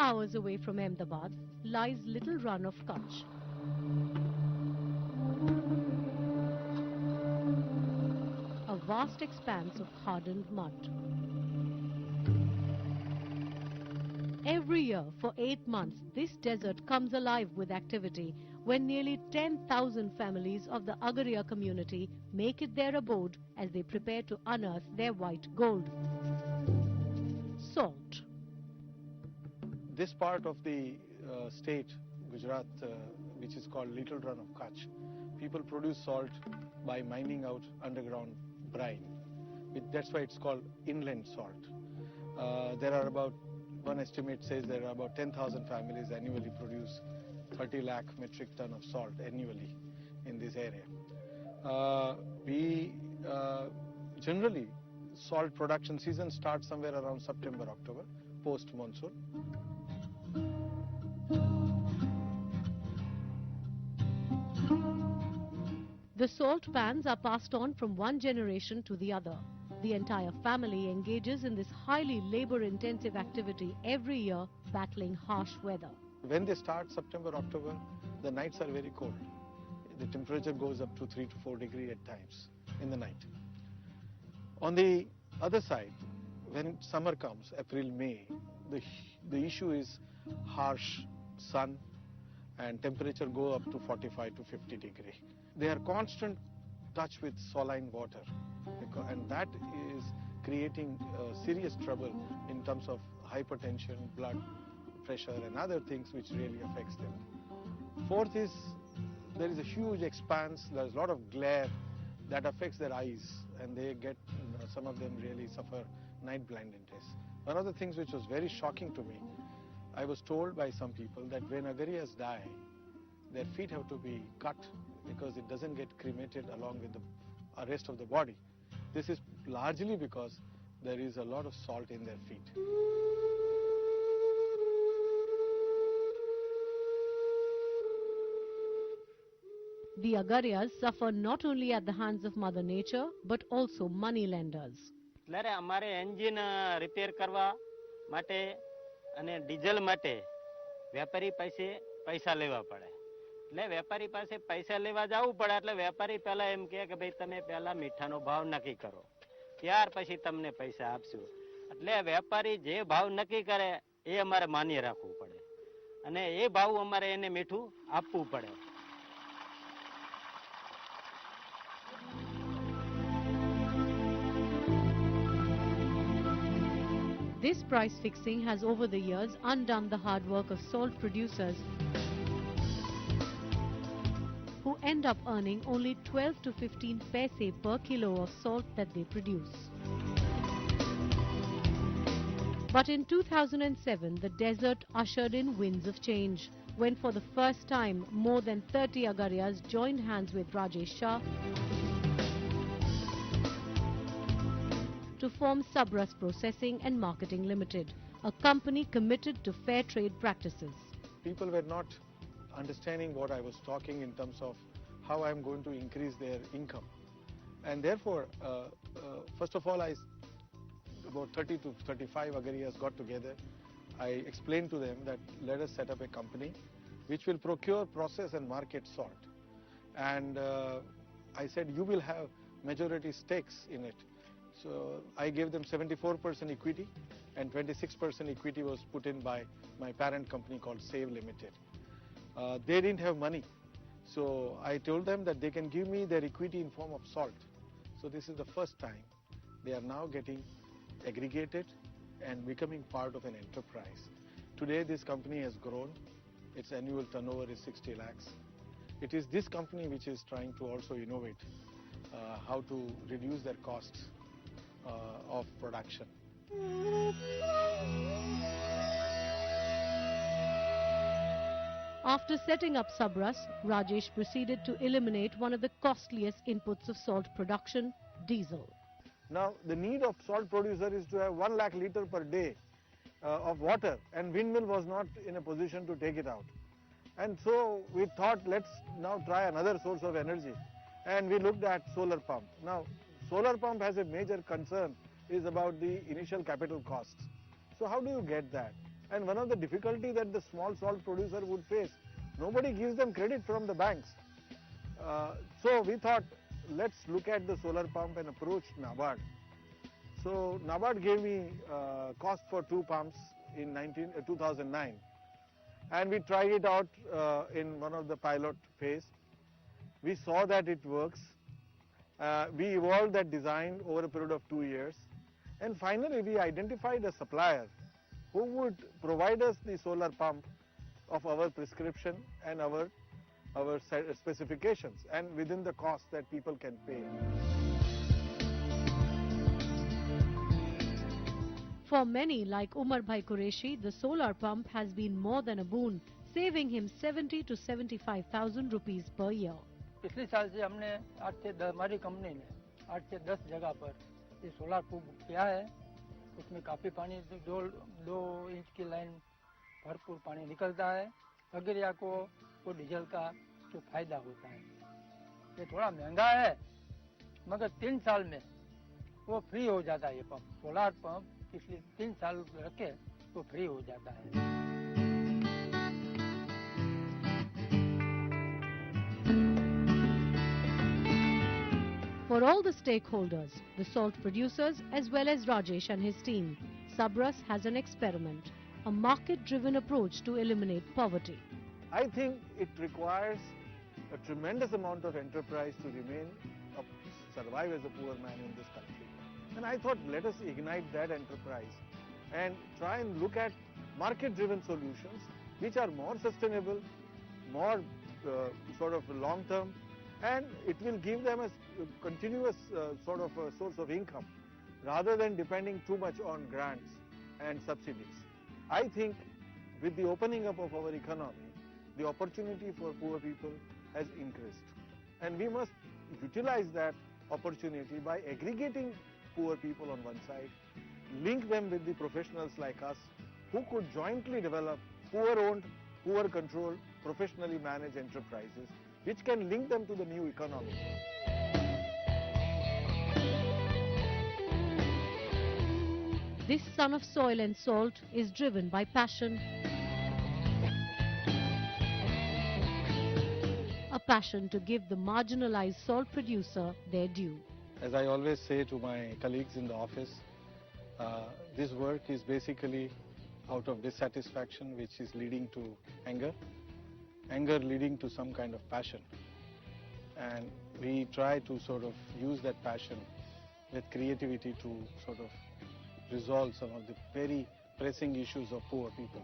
hours away from Ahmedabad lies little run of Kutch. A vast expanse of hardened mud. Every year for 8 months, this desert comes alive with activity when nearly 10,000 families of the Agaria community make it their abode as they prepare to unearth their white gold. Salt. This part of the state, Gujarat, which is called Little Run of Kutch, people produce salt by mining out underground brine. That's why it's called inland salt. There are about, one estimate says there are about 10,000 families annually produce 30 lakh metric ton of salt annually in this area. Generally, salt production season starts somewhere around September, October, post-monsoon. The salt pans are passed on from one generation to the other. The entire family engages in this highly labor-intensive activity every year, battling harsh weather. When they start September, October, the nights are very cold. The temperature goes up to 3 to 4 degrees at times in the night. On the other side, when summer comes, April, May, the issue is harsh sun and temperature go up to 45 to 50 degrees. They are constant touch with saline water, and that is creating serious trouble in terms of hypertension, blood pressure and other things which really affects them. Fourth is there is a huge expanse, there is a lot of glare that affects their eyes, and they get, some of them really suffer night blindness. One of the things which was very shocking to me, I was told by some people that when Agarias die, their feet have to be cut because it doesn't get cremated along with the rest of the body. This is largely because there is a lot of salt in their feet. The Agarias suffer not only at the hands of Mother Nature, but also money lenders. એટલે અમારે engine repair કરવા માટે અને diesel માટે વેપારી પાસે પૈસા લેવા પડે. એટલે વેપારી પાસે પૈસા લેવા જવું પડે એટલે વેપારી પહેલા એમ કહે કે ભાઈ તમે પહેલા મીઠાનો ભાવ નક્કી કરો, ત્યાર પછી તમને પૈસા આપશું. એટલે વેપારી જે ભાવ નક્કી કરે એ અમારે માન્ય રાખવું પડે અને એ ભાવ અમારે એને મીઠું આપવું પડે. This price fixing has over the years undone the hard work of salt producers who end up earning only 12 to 15 paise per kilo of salt that they produce. But in 2007, the desert ushered in winds of change, when for the first time more than 30 Agarias joined hands with Rajesh Shah to form Sabras Processing and Marketing Limited, a company committed to fair trade practices. People were not understanding what I was talking in terms of how I am going to increase their income. And therefore, first of all, about 30 to 35 Agarias got together. I explained to them that let us set up a company which will procure, process and market salt. And I said you will have majority stakes in it. So I gave them 74% equity and 26% equity was put in by my parent company called Save Limited. They didn't have money. So I told them that they can give me their equity in form of salt. So this is the first time they are now getting aggregated and becoming part of an enterprise. Today this company has grown. Its annual turnover is 60 lakhs. It is this company which is trying to also innovate how to reduce their costs of production. After setting up Sabras, Rajesh proceeded to eliminate one of the costliest inputs of salt production, diesel. Now the need of salt producer is to have 1 lakh litre per day of water, and windmill was not in a position to take it out. And so we thought, let's now try another source of energy, and we looked at solar pump. Now solar pump has a major concern is about the initial capital costs. So how do you get that? And one of the difficulty that the small salt producer would face, nobody gives them credit from the banks. So we thought, let's look at the solar pump and approach NABARD. So NABARD gave me cost for 2 pumps in 2009. And we tried it out in one of the pilot phase. We saw that it works. We evolved that design over a period of 2 years. And finally, we identified a supplier who would provide us the solar pump of our prescription and our specifications and within the cost that people can pay. For many, like Umar Bhai Qureshi, the solar pump has been more than a boon, saving him 70 to 75,000 rupees per year. पिछले साल से हमने 8 से 10 हमारी company ने 8 से 10 जगह पर ये सोलार पंप किया है। उसमें काफ़ी पानी 2 इंच की लाइन भरपूर पानी निकलता है। अगरिया को डीजल का जो फायदा होता है, ये थोड़ा महंगा है मगर 3 साल में वो फ्री हो जाता है। ये पंप सोलार पंप पिछले 3 साल रखे तो फ्री हो जाता है। For all the stakeholders, the salt producers as well as Rajesh and his team, Sabras has an experiment, a market-driven approach to eliminate poverty. I think it requires a tremendous amount of enterprise to survive as a poor man in this country. And I thought, let us ignite that enterprise and try and look at market-driven solutions which are more sustainable, more sort of long-term, and it will give them a continuous sort of a source of income rather than depending too much on grants and subsidies. I think with the opening up of our economy, the opportunity for poor people has increased, and we must utilize that opportunity by aggregating poor people on one side, link them with the professionals like us who could jointly develop poor-owned, poor-controlled, professionally managed enterprises which can link them to the new economy. This son of soil and salt is driven by passion, a passion to give the marginalized salt producer their due. As I always say to my colleagues in the office, this work is basically out of dissatisfaction which is leading to anger leading to some kind of passion. And we try to sort of use that passion with creativity to sort of resolve some of the very pressing issues of poor people.